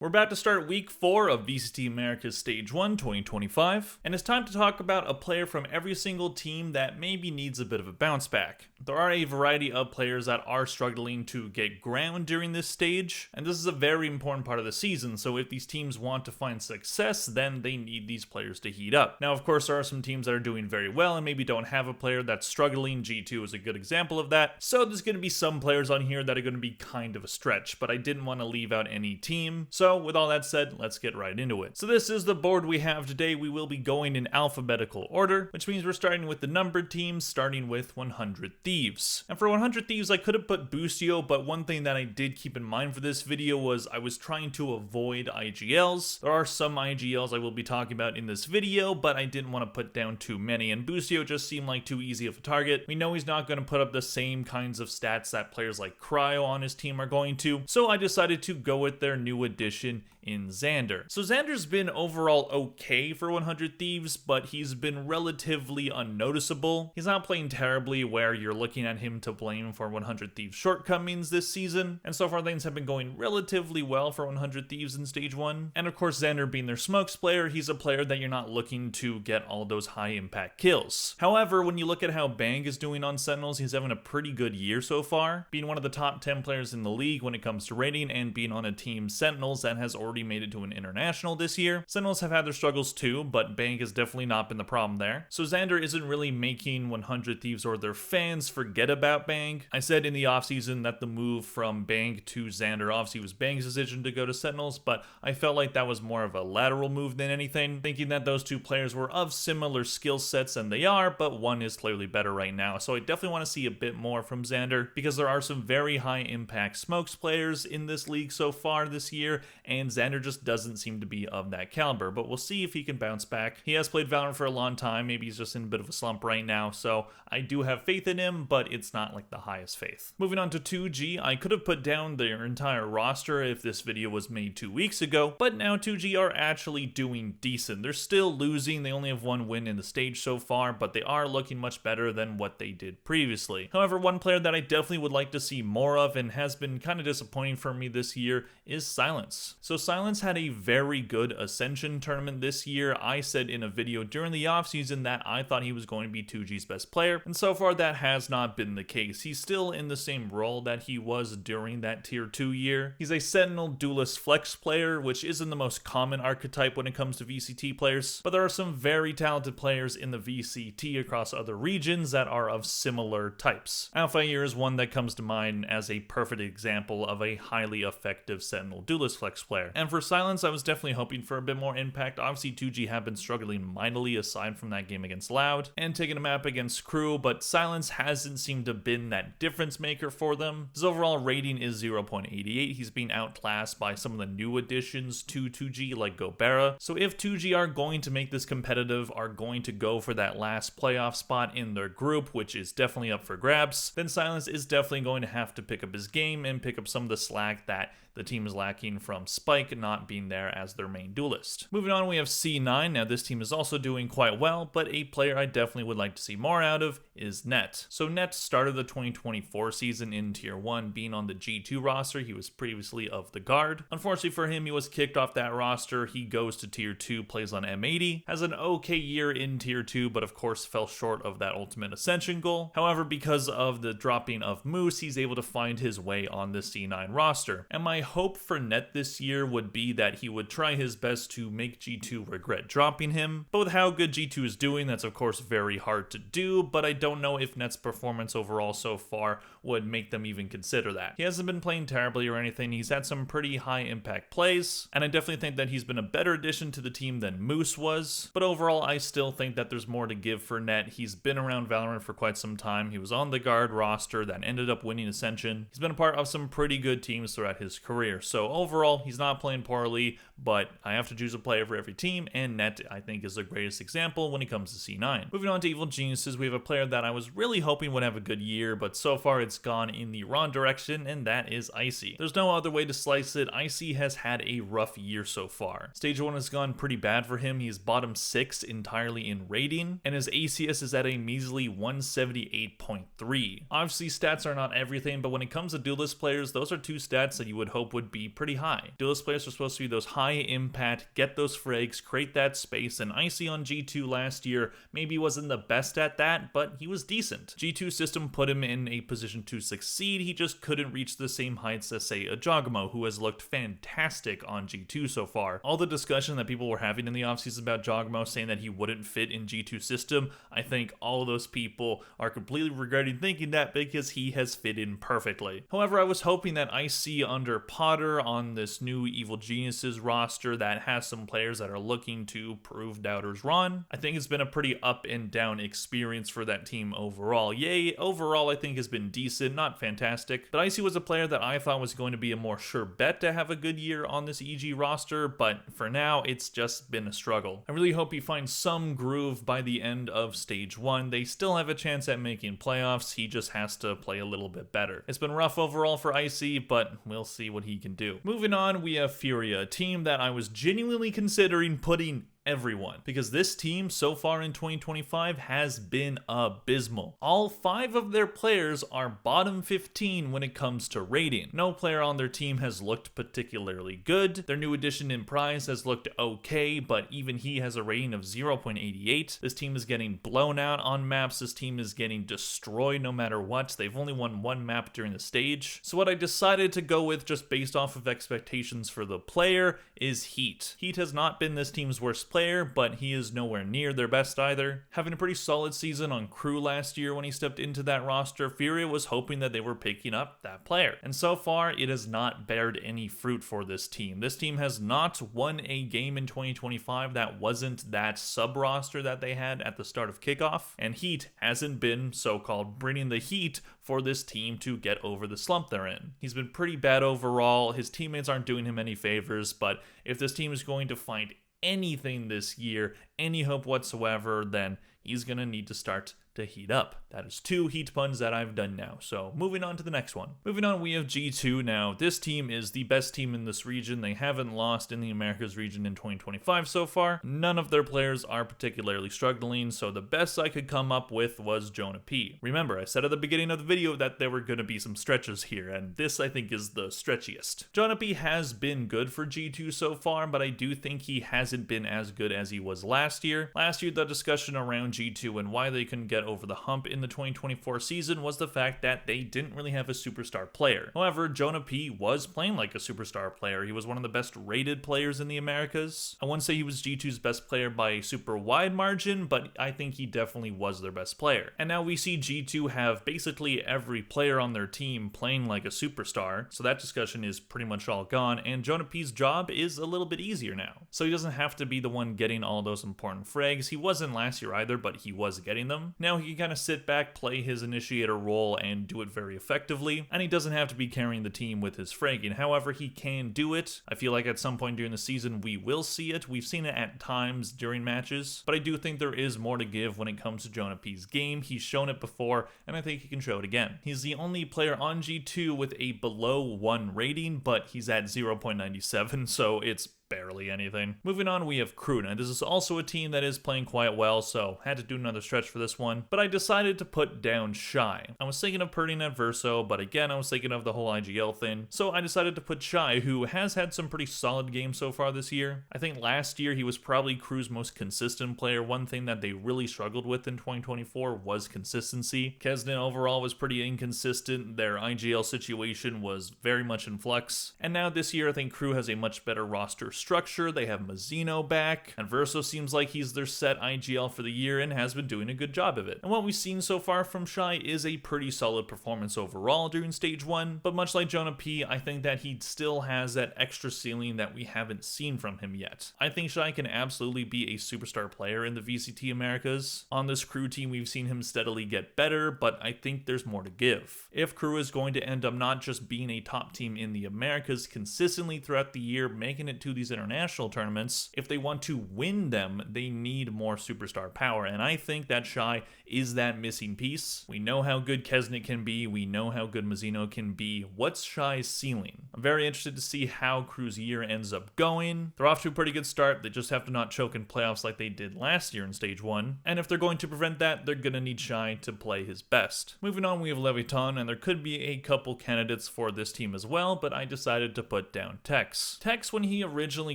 We're about to start week 4 of VCT Americas Stage 1 2025, and it's time to talk about a player from every single team that maybe needs a bit of a bounce back. There are a variety of players that are struggling to get ground during this stage, and this is a very important part of the season, so if these teams want to find success, then they need these players to heat up. Now, of course, there are some teams that are doing very well and maybe don't have a player that's struggling. G2 is a good example of that, so there's going to be some players on here that are going to be kind of a stretch, but I didn't want to leave out any team. So with all that said, let's get right into it. So this is the board we have today. We will be going in alphabetical order, which means we're starting with the numbered teams, starting with 100 Thieves. And for 100 Thieves, I could have put Boostio, but one thing that I did keep in mind for this video was I was trying to avoid IGLs. There are some IGLs I will be talking about in this video, but I didn't want to put down too many, and Boostio just seemed like too easy of a target. We know he's not going to put up the same kinds of stats that players like Cryo on his team are going to, so I decided to go with their new addition in Xander. So Xander's been overall okay for 100 Thieves, but he's been relatively unnoticeable. He's not playing terribly where you're looking at him to blame for 100 Thieves shortcomings this season, and so far things have been going relatively well for 100 Thieves in Stage 1. And of course, Xander being their smokes player, he's a player that you're not looking to get all those high impact kills. However, when you look at how Bang is doing on Sentinels, he's having a pretty good year so far, being one of the top 10 players in the league when it comes to rating and being on a team Sentinels that has already made it to an international this year. Sentinels have had their struggles too, but Bang has definitely not been the problem there. So Xander isn't really making 100 Thieves or their fans forget about Bang. I said in the offseason that the move from Bang to Xander obviously was Bang's decision to go to Sentinels, but I felt like that was more of a lateral move than anything, thinking that those two players were of similar skill sets, and they are, but one is clearly better right now. So I definitely want to see a bit more from Xander, because there are some very high impact smokes players in this league so far this year, and Xander just doesn't seem to be of that caliber, but we'll see if he can bounce back. He has played Valorant for a long time, maybe he's just in a bit of a slump right now, so I do have faith in him, but it's not like the highest faith. Moving on to 2G, I could have put down their entire roster if this video was made 2 weeks ago, but now 2G are actually doing decent. They're still losing, they only have one win in the stage so far, but they are looking much better than what they did previously. However, one player that I definitely would like to see more of and has been kind of disappointing for me this year is Silence. So Silence had a very good Ascension tournament this year. I said in a video during the offseason that I thought he was going to be 2G's best player, and so far that has not been the case. He's still in the same role that he was during that tier 2 year. He's a Sentinel duelist flex player, which isn't the most common archetype when it comes to VCT players, but there are some very talented players in the VCT across other regions that are of similar types. Alpha here is one that comes to mind as a perfect example of a highly effective Sentinel duelist flex player. And for Silence, I was definitely hoping for a bit more impact. Obviously 2G have been struggling mightily aside from that game against Loud and taking a map against Kru, but Silence hasn't seemed to have been that difference maker for them. His overall rating is 0.88. He's being outclassed by some of the new additions to 2G like Gobera. So if 2G are going to make this competitive, are going to go for that last playoff spot in their group, which is definitely up for grabs, then Silence is definitely going to have to pick up his game and pick up some of the slack that the team is lacking from Spike not being there as their main duelist. Moving on, we have C9. Now this team is also doing quite well, but a player I definitely would like to see more out of is Net. So Net started the 2024 season in Tier 1 being on the G2 roster. He was previously of the Guard. Unfortunately for him, he was kicked off that roster. He goes to Tier 2, plays on M80, has an okay year in Tier 2, but of course fell short of that ultimate Ascension goal. However, because of the dropping of Moose, he's able to find his way on the C9 roster. And my hope for Net this year would be that he would try his best to make G2 regret dropping him. But with how good G2 is doing, that's of course very hard to do, but I don't know if Net's performance overall so far would make them even consider that. He hasn't been playing terribly or anything. He's had some pretty high impact plays, and I definitely think that he's been a better addition to the team than Moose was. But overall, I still think that there's more to give for Net. He's been around Valorant for quite some time. He was on the Guard roster that ended up winning Ascension. He's been a part of some pretty good teams throughout his career. So overall, he's not playing poorly, but I have to choose a player for every team, and Net, I think, is the greatest example when it comes to C9. Moving on to Evil Geniuses, we have a player that I was really hoping would have a good year, but so far it's gone in the wrong direction, and that is Icy. There's no other way to slice it. Icy has had a rough year so far. Stage 1 has gone pretty bad for him. He's bottom 6 entirely in rating, and his ACS is at a measly 178.3. Obviously, stats are not everything, but when it comes to duelist players, those are two stats that you would hope would be pretty high. Duelist players are supposed to be those high impact, get those frags, create that space, and Icy on G2 last year maybe wasn't the best at that, but he was decent. G2 system put him in a position to succeed, he just couldn't reach the same heights as, say, a Jogamo, who has looked fantastic on G2 so far. All the discussion that people were having in the offseason about Jogamo saying that he wouldn't fit in G2 system, I think all of those people are completely regretting thinking that because he has fit in perfectly. However, I was hoping that Icy under Potter on this new Evil Geniuses roster that has some players that are looking to prove doubters wrong. I think it's been a pretty up and down experience for that team overall. Yay, overall I think has been decent, not fantastic, but Icy was a player that I thought was going to be a more sure bet to have a good year on this EG roster, but for now it's just been a struggle. I really hope he finds some groove by the end of stage 1. They still have a chance at making playoffs, he just has to play a little bit better. It's been rough overall for Icy, but we'll see what he can do. Moving on, we have Furia, a team that I was genuinely considering putting everyone, because this team so far in 2025 has been abysmal. All 5 of their players are bottom 15 when it comes to rating. No player on their team has looked particularly good. Their new addition in Prize has looked okay, but even he has a rating of 0.88. This team is getting blown out on maps. This team is getting destroyed no matter what. They've only won 1 map during the stage. So what I decided to go with, just based off of expectations for the player, is Heat. Heat has not been this team's worst player, but he is nowhere near their best either. Having a pretty solid season on Kru last year when he stepped into that roster, Furia was hoping that they were picking up that player. And so far, it has not bared any fruit for this team. This team has not won a game in 2025 that wasn't that sub-roster that they had at the start of kickoff, and Heat hasn't been so-called bringing the heat for this team to get over the slump they're in. He's been pretty bad overall, his teammates aren't doing him any favors, but if this team is going to find anything this year, any hope whatsoever, then he's gonna need to start to heat up. That is 2 heat puns that I've done now. So moving on to the next one. Moving on, we have G2 now. This team is the best team in this region. They haven't lost in the Americas region in 2025 so far. None of their players are particularly struggling, so the best I could come up with was Jonah P. Remember, I said at the beginning of the video that there were going to be some stretches here, and this I think is the stretchiest. Jonah P has been good for G2 so far, but I do think he hasn't been as good as he was last year. Last year, the discussion around G2 and why they couldn't get over the hump in the 2024 season was the fact that they didn't really have a superstar player. However, Jonah P was playing like a superstar player. He was one of the best rated players in the Americas. I wouldn't say he was G2's best player by a super wide margin, but I think he definitely was their best player. And now we see G2 have basically every player on their team playing like a superstar, so that discussion is pretty much all gone, and Jonah P's job is a little bit easier now. So he doesn't have to be the one getting all those important frags. He wasn't last year either, but he was getting them. Now he can kind of sit back, play his initiator role, and do it very effectively, and he doesn't have to be carrying the team with his fragging. However, he can do it. I feel like at some point during the season we will see it. We've seen it at times during matches, but I do think there is more to give when it comes to Jonah P's game. He's shown it before, and I think he can show it again. He's the only player on G2 with a below 1 rating, but he's at 0.97, so it's barely anything. Moving on, we have Kru. Now, this is also a team that is playing quite well, so had to do another stretch for this one, but I decided to put down Shy. I was thinking of putting at Verso, but again, I was thinking of the whole IGL thing, so I decided to put Shy, who has had some pretty solid games so far this year. I think last year he was probably Kru's most consistent player. One thing that they really struggled with in 2024 was consistency. Kesden overall was pretty inconsistent. Their IGL situation was very much in flux, and now this year I think Kru has a much better roster structure. They have Mazzino back, and Verso seems like he's their set IGL for the year and has been doing a good job of it. And what we've seen so far from Shy is a pretty solid performance overall during stage 1, but much like Jonah P, I think that he still has that extra ceiling that we haven't seen from him yet. I think Shy can absolutely be a superstar player in the VCT Americas. On this Kru team, we've seen him steadily get better, but I think there's more to give. If Kru is going to end up not just being a top team in the Americas consistently throughout the year, making it to these these international tournaments, if they want to win them, they need more superstar power, and I think that Shy is that missing piece. We know how good Kesnick can be, we know how good Mazzino can be. What's Shy's ceiling? I'm very interested to see how Kru's year ends up going. They're off to a pretty good start, they just have to not choke in playoffs like they did last year in Stage 1, and if they're going to prevent that, they're gonna need Shy to play his best. Moving on, we have Leviatan, and there could be a couple candidates for this team as well, but I decided to put down Tex. Tex, when he originally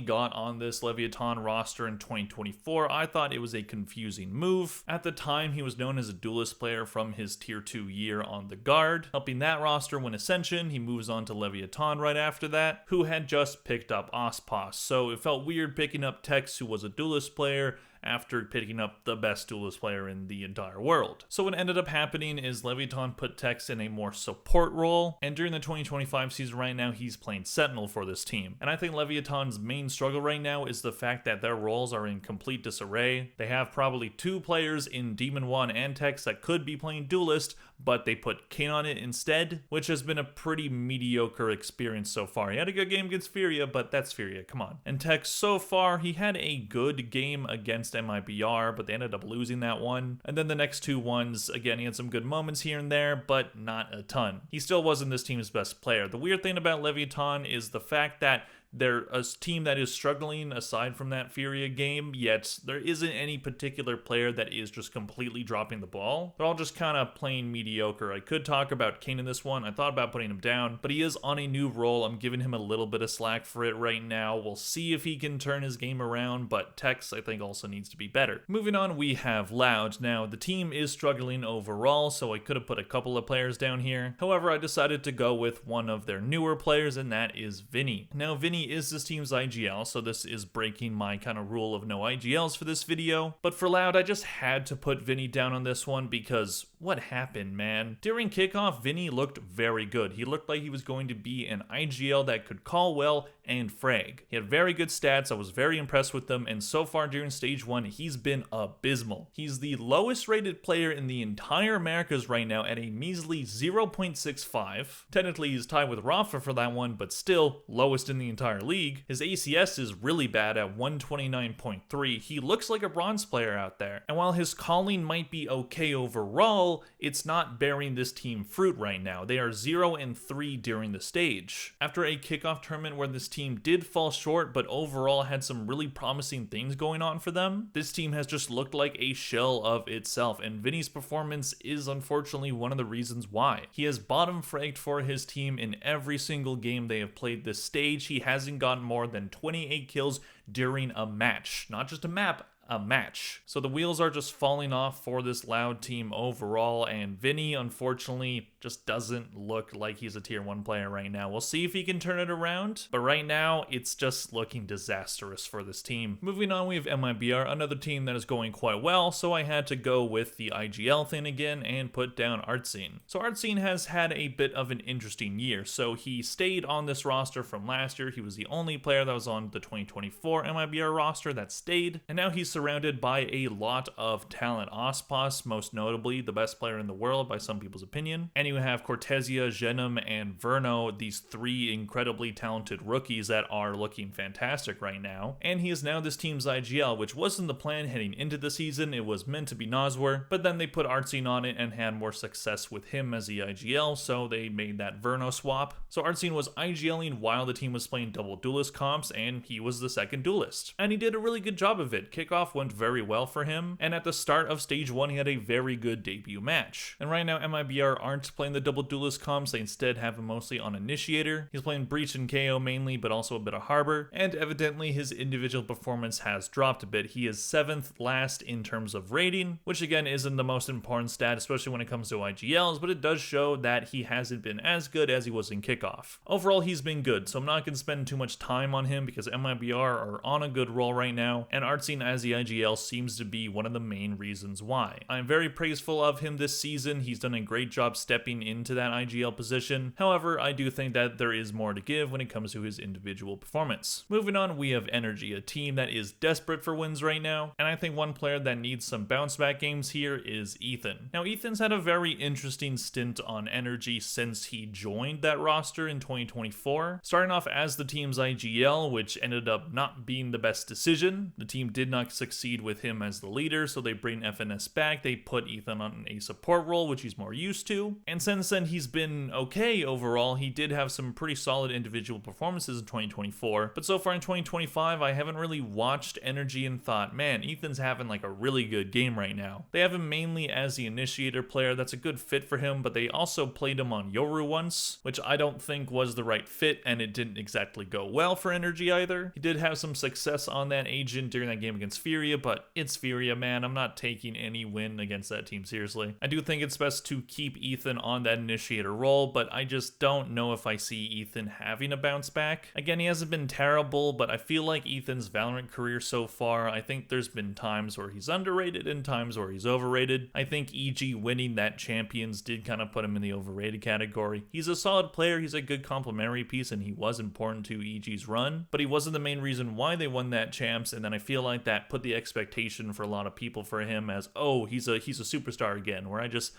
got on this Leviatan roster in 2024, I thought it was a confusing move. At the time, he was known as a duelist player from his Tier 2 year on the guard, helping that roster win Ascension. He moves on to Leviatan right after that, who had just picked up Ospos, so it felt weird picking up Tex, who was a duelist player, after picking up the best duelist player in the entire world. So what ended up happening is Leviatan put Tex in a more support role, and during the 2025 season right now, he's playing Sentinel for this team. And I think Leviatan's main struggle right now is the fact that their roles are in complete disarray. They have probably 2 players in Demon 1 and Tex that could be playing duelist, but they put Kane on it instead, which has been a pretty mediocre experience so far. He had a good game against Furia, but that's Furia, come on. And Tex, so far, he had a good game against Mibr, but they ended up losing that one. And then the next 2 ones, again, he had some good moments here and there, but not a ton. He still wasn't this team's best player. The weird thing about Leviatan is the fact that they're a team that is struggling aside from that Furia game, yet there isn't any particular player that is just completely dropping the ball. They're all just kind of plain mediocre. I could talk about Kane in this one. I thought about putting him down, but he is on a new role. I'm giving him a little bit of slack for it right now. We'll see if he can turn his game around, but Tex, I think, also needs to be better. Moving on, we have Loud. Now, the team is struggling overall, so I could have put a couple of players down here. However, I decided to go with one of their newer players, and that is Vinny. Now, Vinny is this team's IGL, so this is breaking my kind of rule of no IGLs for this video. But for Loud, I just had to put Vinny down on this one because what happened, man? During kickoff, Vinny looked very good. He looked like he was going to be an IGL that could call well and frag. He had very good stats. I was very impressed with them, and so far during Stage 1, he's been abysmal. He's the lowest rated player in the entire Americas right now at a measly 0.65. Technically, he's tied with Rafa for that one, but still lowest in the entire league. His ACS is really bad at 129.3. He looks like a bronze player out there. And while his calling might be okay overall, it's not bearing this team fruit right now. They are 0-3 during the stage. After a kickoff tournament where this team did fall short, but overall had some really promising things going on for them, this team has just looked like a shell of itself, and Vinny's performance is unfortunately one of the reasons why. He has bottom fragged for his team in every single game they have played this stage. He hasn't gotten more than 28 kills during a match. Not just a map, a match. So the wheels are just falling off for this Loud team overall, and Vinny unfortunately just doesn't look like he's a tier 1 player right now. We'll see if he can turn it around, but right now it's just looking disastrous for this team. Moving on, we have Mibr, another team that is going quite well, so I had to go with the IGL thing again and put down Artscene. So Artscene has had a bit of an interesting year. So he stayed on this roster from last year. He was the only player that was on the 2024 Mibr roster that stayed, and now he's surrounded by a lot of talent. Ospos, most notably, the best player in the world by some people's opinion. And you have Cortesia, Genom, and Verno, these 3 incredibly talented rookies that are looking fantastic right now. And he is now this team's IGL, which wasn't the plan heading into the season. It was meant to be Noswer, but then they put Artscene on it and had more success with him as the IGL, so they made that Verno swap. So Artscene was IGLing while the team was playing double duelist comps, and he was the second duelist. And he did a really good job of it. Kickoff went very well for him, and at the start of Stage 1, he had a very good debut match. And right now, Mibr aren't playing the double duelist comps. They instead have him mostly on Initiator. He's playing Breach and KO mainly, but also a bit of Harbor, and evidently his individual performance has dropped a bit. He is 7th last in terms of rating, which again isn't the most important stat, especially when it comes to IGLs, but it does show that he hasn't been as good as he was in kickoff. Overall, he's been good, so I'm not going to spend too much time on him because Mibr are on a good roll right now, and Artscene as the IGL seems to be one of the main reasons why. I'm very praiseful of him this season. He's done a great job stepping stepping into that IGL position. However, I do think that there is more to give when it comes to his individual performance. Moving on, we have Energy, a team that is desperate for wins right now, and I think one player that needs some bounce back games here is Ethan. Now, Ethan's had a very interesting stint on Energy since he joined that roster in 2024, starting off as the team's IGL, which ended up not being the best decision. The team did not succeed with him as the leader, so they bring FNS back. They put Ethan on a support role, which he's more used to, and since then he's been okay overall. He did have some pretty solid individual performances in 2024, but so far in 2025 I haven't really watched Energy and thought, man, Ethan's having like a really good game right now. They have him mainly as the initiator player. That's a good fit for him, but they also played him on Yoru once, which I don't think was the right fit, and it didn't exactly go well for Energy either. He did have some success on that agent during that game against Furia, but it's Furia, man. I'm not taking any win against that team seriously. I do think it's best to keep Ethan on that initiator role, but I just don't know if I see Ethan having a bounce back. Again, he hasn't been terrible, but I feel like Ethan's Valorant career so far, I think there's been times where he's underrated and times where he's overrated. I think EG winning that Champions did kind of put him in the overrated category. He's a solid player, he's a good complementary piece, and he was important to EG's run, but he wasn't the main reason why they won that Champs, and then I feel like that put the expectation for a lot of people for him as, oh, he's a superstar again, where I just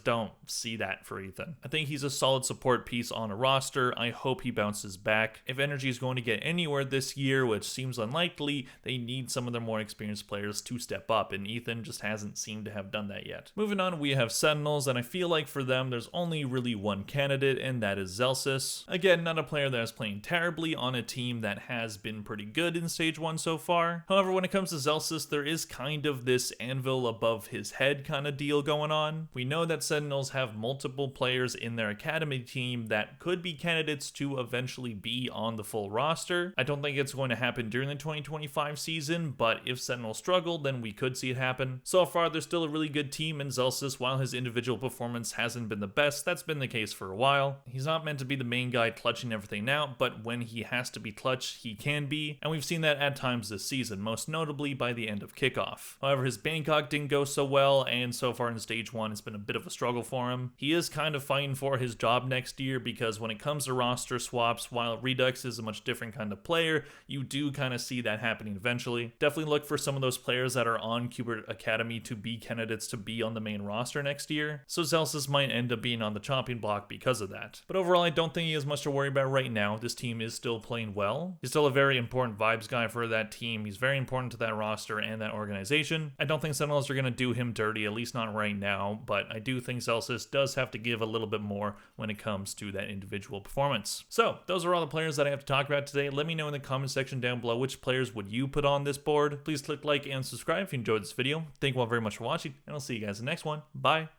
don't see that for Ethan. I think he's a solid support piece on a roster. I hope he bounces back. If Energy is going to get anywhere this year, which seems unlikely, they need some of their more experienced players to step up, and Ethan just hasn't seemed to have done that yet. Moving on, we have Sentinels, and I feel like for them, there's only really one candidate, and that is Zelsis. Again, not a player that is playing terribly on a team that has been pretty good in Stage 1 so far. However, when it comes to Zelsis, there is kind of this anvil above his head kind of deal going on. We know that Sentinels have multiple players in their academy team that could be candidates to eventually be on the full roster. I don't think it's going to happen during the 2025 season, but if Sentinels struggle, then we could see it happen. So far, there's still a really good team in Zelsis. While his individual performance hasn't been the best, that's been the case for a while. He's not meant to be the main guy clutching everything out, but when he has to be clutch, he can be, and we've seen that at times this season, most notably by the end of kickoff. However, his Bangkok didn't go so well, and so far in Stage 1, it's been a bit of a struggle for him. He is kind of fighting for his job next year, because when it comes to roster swaps, while Redux is a much different kind of player, you do kind of see that happening eventually. Definitely look for some of those players that are on Qbert Academy to be candidates to be on the main roster next year, so Zelsis might end up being on the chopping block because of that. But overall, I don't think he has much to worry about right now. This team is still playing well. He's still a very important vibes guy for that team. He's very important to that roster and that organization. I don't think Sentinels are going to do him dirty, at least not right now, but I do think Zelsis does have to give a little bit more when it comes to that individual performance. So those are all the players that I have to talk about today. Let me know in the comment section down below which players would you put on this board. Please click like and subscribe if you enjoyed this video. Thank you all very much for watching, and I'll see you guys in the next one. Bye.